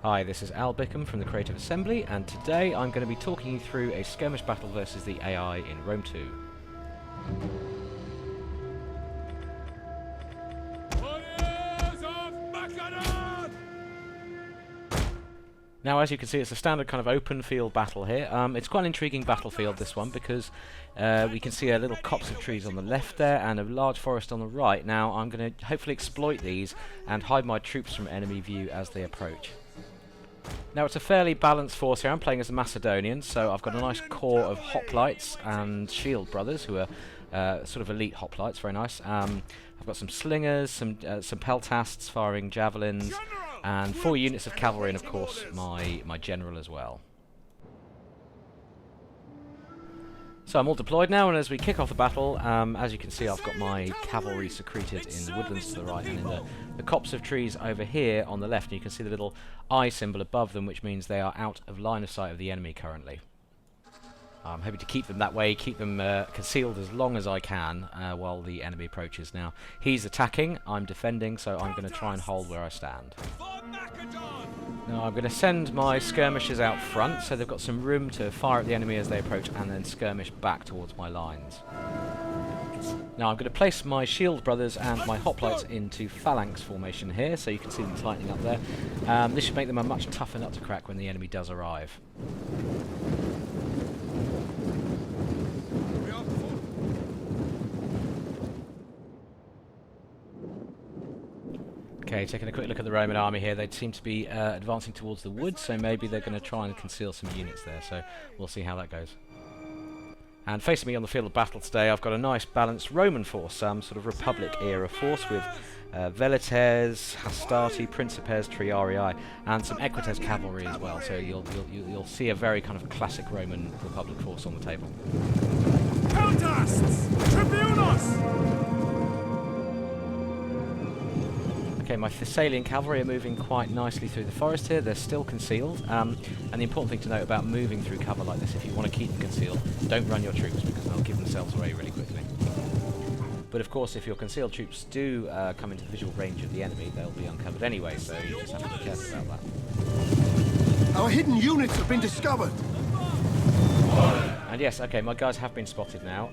Hi, this is Al Bickham from the Creative Assembly, and today I'm going to be talking you through a skirmish battle versus the AI in Rome 2. Now, as you can see, it's a standard kind of open field battle here. It's quite an intriguing battlefield, this one, because we can see a little copse of trees on the left there and a large forest on the right. Now, I'm going to hopefully exploit these and hide my troops from enemy view as they approach. Now, it's a fairly balanced force here. I'm playing as the Macedonians, so I've got a nice core of hoplites and shield brothers, who are sort of elite hoplites, very nice. I've got some slingers, some peltasts firing javelins, and 4 units of cavalry, and of course my general as well. So I'm all deployed now, and as we kick off the battle, as you can see, I've got my cavalry secreted in the woodlands to the right and in the copse of trees over here on the left. And you can see the little eye symbol above them, which means they are out of line of sight of the enemy currently. I'm hoping to keep them that way, keep them concealed as long as I can while the enemy approaches. Now, he's attacking, I'm defending, so I'm going to try and hold where I stand. Now, I'm going to send my skirmishers out front, so they've got some room to fire at the enemy as they approach and then skirmish back towards my lines. Now, I'm going to place my shield brothers and my hoplites into phalanx formation here, so you can see them tightening up there. This should make them a much tougher nut to crack when the enemy does arrive. Okay, taking a quick look at the Roman army here, they seem to be advancing towards the woods, so maybe they're going to try and conceal some units there, so we'll see how that goes. And facing me on the field of battle today, I've got a nice balanced Roman force, sort of Republic-era force with velites, hastati, principes, triarii, and some equites cavalry as well, so you'll see a very kind of classic Roman Republic force on the table. Countess! Tribunos! Okay, my Thessalian cavalry are moving quite nicely through the forest here. They're still concealed, and the important thing to note about moving through cover like this, if you want to keep them concealed, don't run your troops because they'll give themselves away really quickly. But of course, if your concealed troops do come into visual range of the enemy, they'll be uncovered anyway, so you just have to be careful about that. Our hidden units have been discovered! And yes, okay, my guys have been spotted now.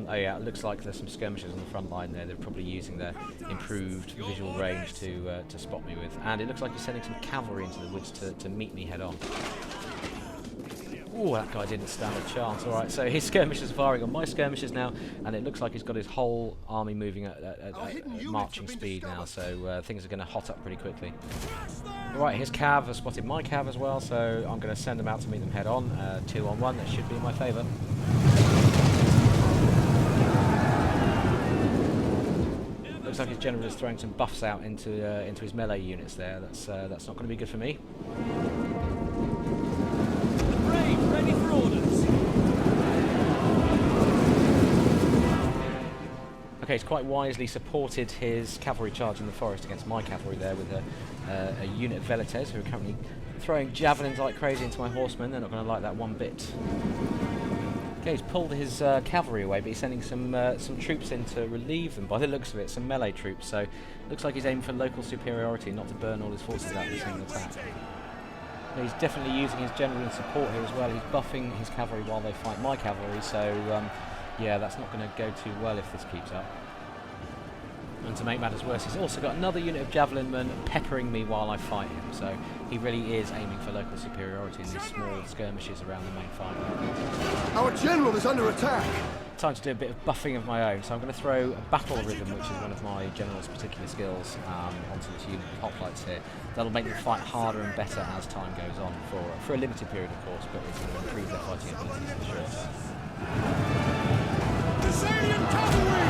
Oh yeah, it looks like there's some skirmishers on the front line there. They're probably using their improved visual range to spot me with. And it looks like he's sending some cavalry into the woods to meet me head on. Ooh, that guy didn't stand a chance. Alright, so his skirmishers are firing on my skirmishers now, and it looks like he's got his whole army moving at marching speed now, so things are going to hot up pretty quickly. Alright, his cav has spotted my cav as well, so I'm going to send them out to meet them head on. 2 on 1, that should be in my favour. Looks like his general is throwing some buffs out into his melee units there. That's not going to be good for me. Ready for orders! Okay, he's quite wisely supported his cavalry charge in the forest against my cavalry there with a unit of velites who are currently throwing javelins like crazy into my horsemen. They're not going to like that one bit. Okay, he's pulled his cavalry away, but he's sending some troops in to relieve them. By the looks of it, some melee troops, so looks like he's aiming for local superiority, not to burn all his forces out in a single attack. He's definitely using his general in support here as well. He's buffing his cavalry while they fight my cavalry, so yeah, that's not going to go too well if this keeps up. And to make matters worse, he's also got another unit of javelin men peppering me while I fight him, so he really is aiming for local superiority in these small skirmishes around the main fight. Our general is under attack! Time to do a bit of buffing of my own, so I'm going to throw a battle rhythm, which is one of my general's particular skills, onto this unit of hoplites here. That'll make them fight harder and better as time goes on, for a limited period of course, but it's going to improve their fighting abilities for sure. Thessalian cavalry!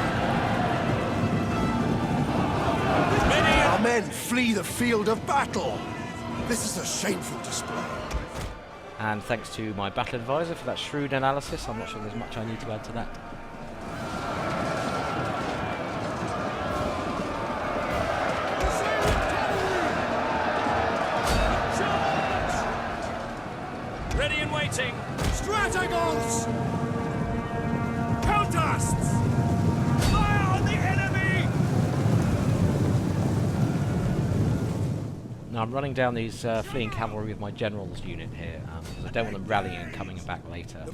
Our men flee the field of battle! This is a shameful display. And thanks to my battle advisor for that shrewd analysis. I'm not sure there's much I need to add to that. Ready and waiting. Strategons! Countess! Fire on the enemy! Now I'm running down these fleeing cavalry with my general's unit here, because I don't want them rallying and coming back later.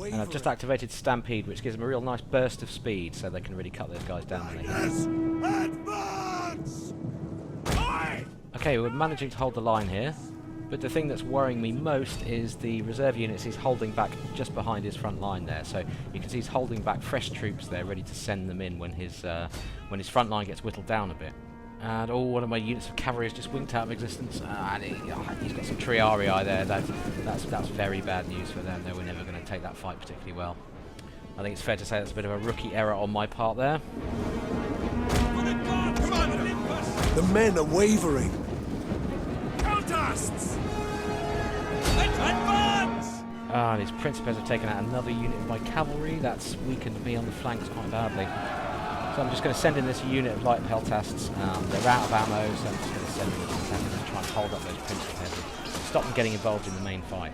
And I've just activated Stampede, which gives them a real nice burst of speed, so they can really cut those guys down when they hit. Advance! Okay, we're managing to hold the line here, but the thing that's worrying me most is the reserve units he's holding back just behind his front line there. So you can see he's holding back fresh troops there, ready to send them in when his front line gets whittled down a bit. And one of my units of cavalry has just winked out of existence, and he's got some triarii there. That's very bad news for them. They were never going to take that fight particularly well. I think it's fair to say that's a bit of a rookie error on my part there. The men are wavering. Contests! Advance! And his principes have taken out another unit of my cavalry. That's weakened me on the flanks quite badly. So I'm just going to send in this unit of light peltasts. They're out of ammo, so I'm just going to send in this attack and try and hold up those principes and stop them getting involved in the main fight.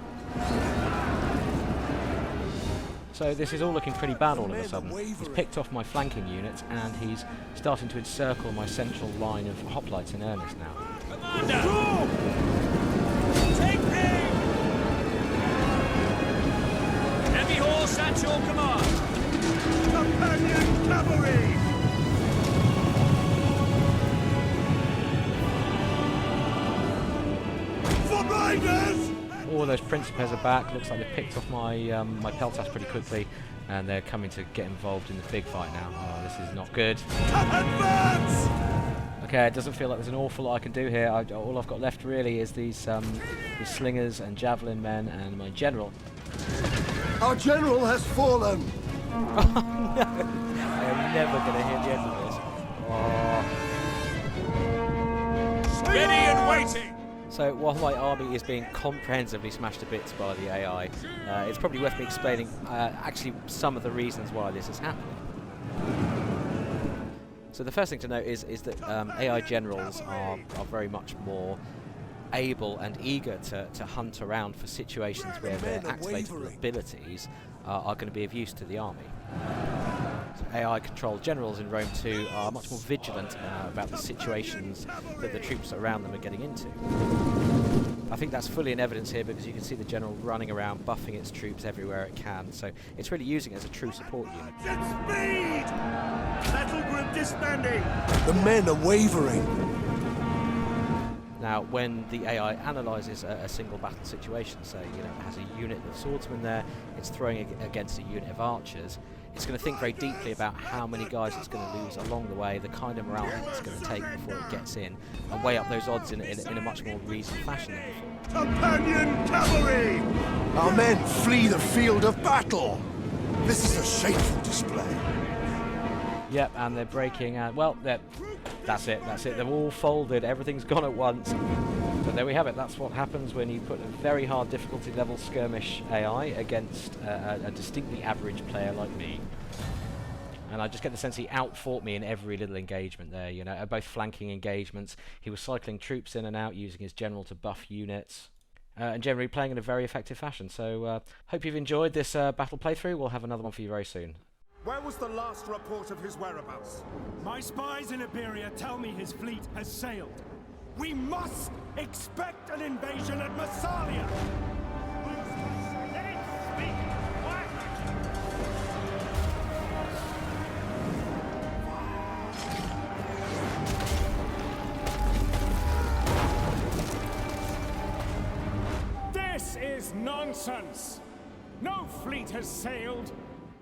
So this is all looking pretty bad all of a sudden. He's picked off my flanking units and he's starting to encircle my central line of hoplites in earnest now. Commander! Take aim! Heavy horse at your command! Companion cavalry! For riders! All those principes are back. Looks like they've picked off my my peltasts pretty quickly, and they're coming to get involved in the big fight now. Oh, this is not good. Advance! Okay, it doesn't feel like there's an awful lot I can do here. All I've got left really is these slingers and javelin men and my general. Our general has fallen! Oh, no. I am never going to hit the end of this. Oh. Ready and waiting! So while my army is being comprehensively smashed to bits by the AI, it's probably worth me explaining actually some of the reasons why this is happening. So the first thing to note is that AI generals are very much more able and eager to hunt around for situations where their activatable abilities are going to be of use to the army. So AI-controlled generals in Rome 2 are much more vigilant about the situations that the troops around them are getting into. I think that's fully in evidence here because you can see the general running around, buffing its troops everywhere it can, so it's really using it as a true support unit. Speed! Battle group disbanding! The men are wavering. Now, when the AI analyses a single battle situation, say, it has a unit of swordsmen there, it's throwing it against a unit of archers, it's going to think very deeply about how many guys it's going to lose along the way, the kind of morale it's going to take before it gets in, and weigh up those odds in a much more reasoned fashion than before. Companion cavalry! Our men flee the field of battle! This is a shameful display. Yep, and they're breaking, well, that's it, they've all folded, everything's gone at once. But there we have it, that's what happens when you put a very hard difficulty level skirmish AI against a distinctly average player like me. And I just get the sense he outfought me in every little engagement there, both flanking engagements. He was cycling troops in and out, using his general to buff units. And generally playing in a very effective fashion. So, hope you've enjoyed this battle playthrough. We'll have another one for you very soon. Where was the last report of his whereabouts? My spies in Iberia tell me his fleet has sailed. We must expect an invasion at Massalia! This is nonsense! No fleet has sailed!